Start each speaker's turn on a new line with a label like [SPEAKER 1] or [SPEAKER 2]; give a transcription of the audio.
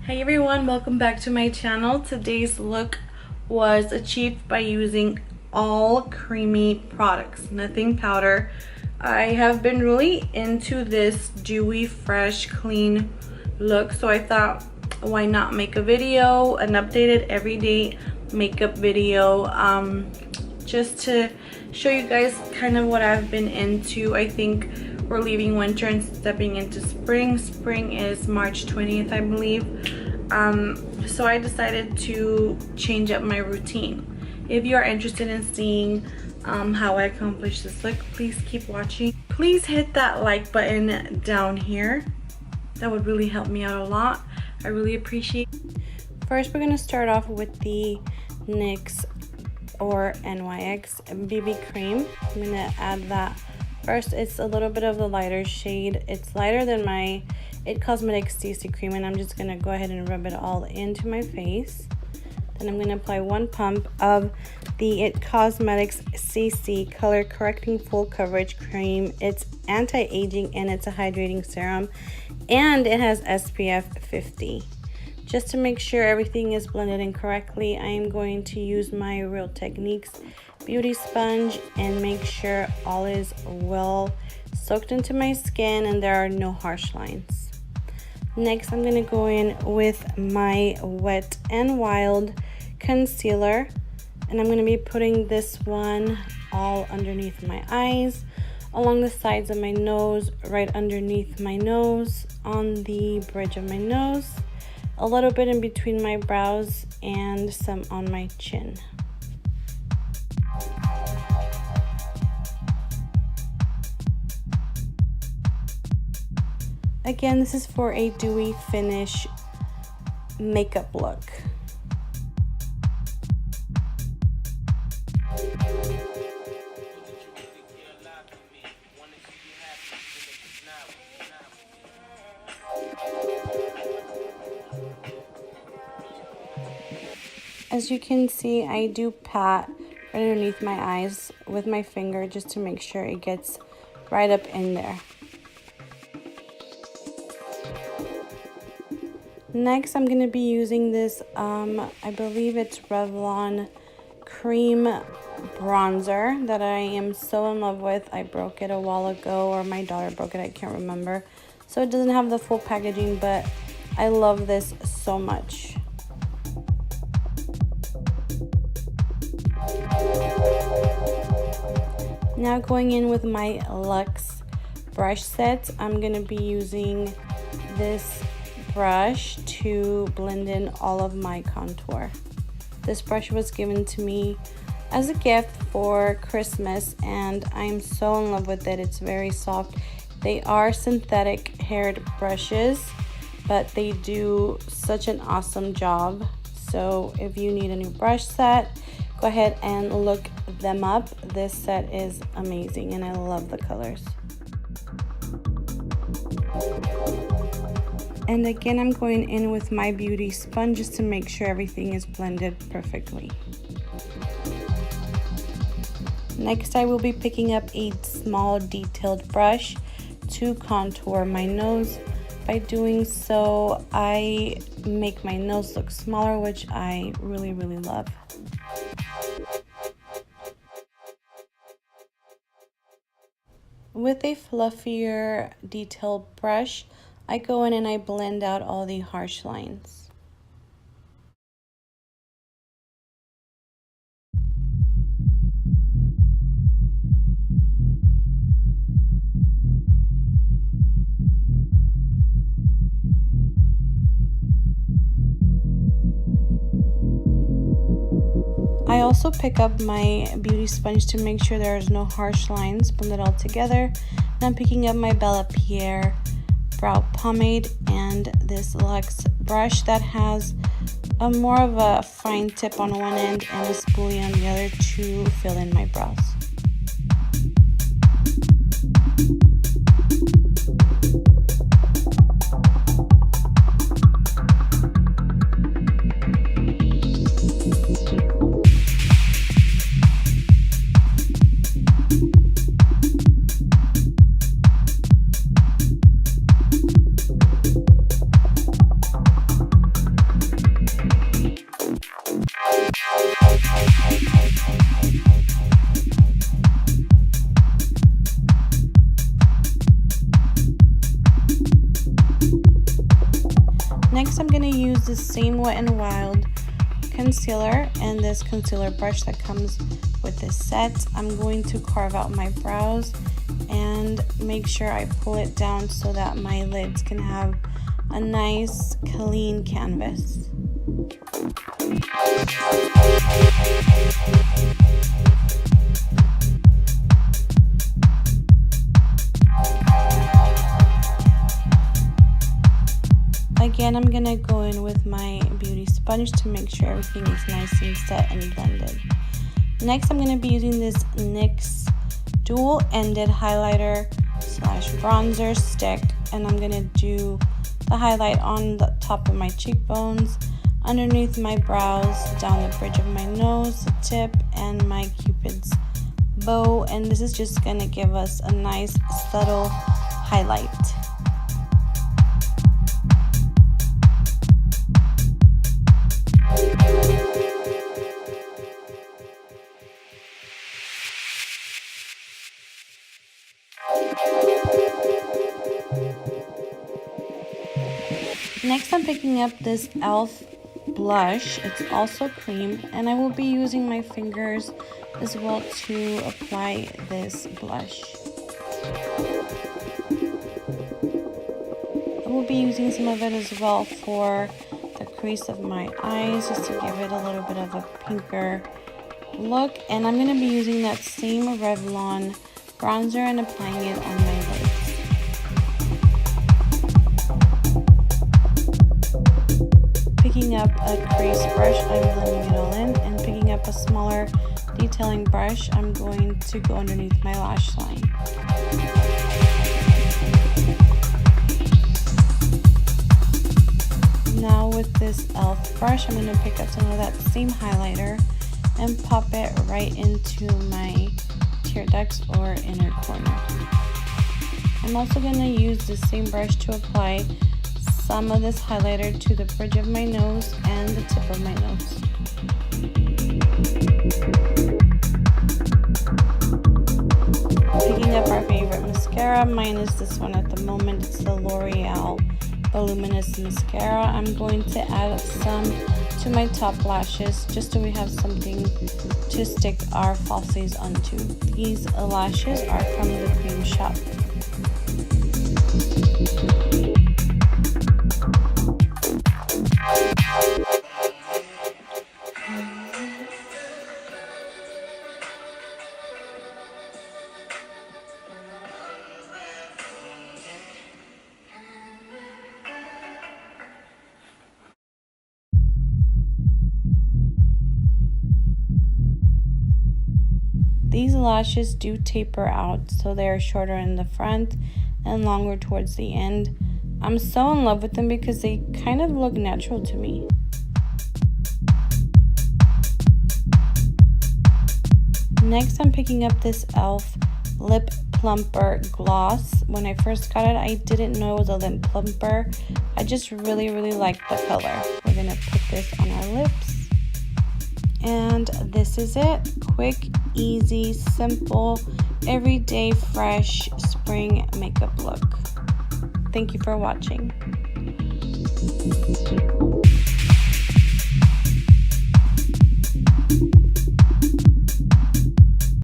[SPEAKER 1] Hey everyone, welcome back to my channel. Today's look was achieved by using all creamy products, nothing powder. I have been really into this dewy, fresh, clean look, so I thought why not make a video, an updated everyday makeup video, just to show you guys kind of what I've been into. I think we're leaving winter and stepping into spring. Spring is March 20th, I believe. So I decided to change up my routine. If you are interested in seeing how I accomplish this look, please keep watching. Please hit that like button down here. That would really help me out a lot. I really appreciate it. First, we're going to start off with the NYX or NYX-BB cream. I'm going to add that first. It's a little bit of the lighter shade. It's lighter than my It Cosmetics CC cream, and I'm just going to go ahead and rub it all into my face. Then I'm going to apply one pump of the It Cosmetics CC Color Correcting Full Coverage Cream. It's anti-aging and it's a hydrating serum, and it has SPF 50. Just to make sure everything is blended in correctly, I am going to use my Real Techniques beauty sponge and make sure all is well soaked into my skin and there are no harsh lines. Next, I'm going to go in with my Wet n Wild concealer, and I'm going to be putting this one all underneath my eyes, along the sides of my nose, right underneath my nose, on the bridge of my nose, a little bit in between my brows, and some on my chin. Again, this is for a dewy finish makeup look. As you can see, I do pat right underneath my eyes with my finger just to make sure it gets right up in there. Next, I'm going to be using this, I believe it's Revlon-Cream Bronzer that I am so in love with. I broke it a while ago, or my daughter broke it, I can't remember. So it doesn't have the full packaging, but I love this so much. Now going in with my Luxe brush set, I'm going to be using this brush to blend in all of my contour. This brush was given to me as a gift for Christmas, and I'm so in love with it. It's very soft. They are synthetic haired brushes, but they do such an awesome job. So if you need a new brush set, go ahead and look them up. This set is amazing and I love the colors. And again, I'm going in with my beauty sponge just to make sure everything is blended perfectly. Next, I will be picking up a small detailed brush to contour my nose. By doing so, I make my nose look smaller, which I really love. With a fluffier detailed brush, I go in and I blend out all the harsh lines. I also pick up my beauty sponge to make sure there's no harsh lines, blend it all together. And I'm picking up my Pierre brow pomade and this Luxe brush that has a more of a fine tip on one end and a spoolie on the other to fill in my brows. Next, I'm going to use the same Wet n Wild concealer and this concealer brush that comes with this set. I'm going to carve out my brows and make sure I pull it down so that my lids can have a nice clean canvas. Again, I'm gonna go in with my beauty sponge to make sure everything is nice and set and blended. Next, I'm gonna be using this NYX dual-ended highlighter slash bronzer stick, and I'm gonna do the highlight on the top of my cheekbones, underneath my brows, down the bridge of my nose, the tip, and my cupid's bow. And this is just gonna give us a nice subtle highlight. Next, I'm picking up this e.l.f. blush. It's also cream, and I will be using my fingers as well to apply this blush. I will be using some of it as well for the crease of my eyes, just to give it a little bit of a pinker look. And I'm going to be using that same Revlon bronzer and applying it on my lids. Picking up a crease brush, I'm blending it all in, and picking up a smaller detailing brush, I'm going to go underneath my lash line. Now with this e.l.f. brush, I'm going to pick up some of that same highlighter and pop it right into my tear ducts or inner corner. I'm also going to use the same brush to apply some of this highlighter to the bridge of my nose and the tip of my nose. Picking up our favorite mascara, mine is this one at the moment. It's the Loreal-Voluminous mascara. I'm going to add some to my top lashes just so we have something to stick our falsies onto. These lashes are from the Creme shop. These lashes do taper out, so they are shorter in the front and longer towards the end. I'm so in love with them because they kind of look natural to me. Next, I'm picking up this e.l.f. Lip Plumper Gloss. When I first got it, I didn't know it was a lip plumper. I just really liked the color. We're gonna put this on our lips. And this is it. Quick, easy, simple, everyday, fresh spring makeup look. Thank you for watching.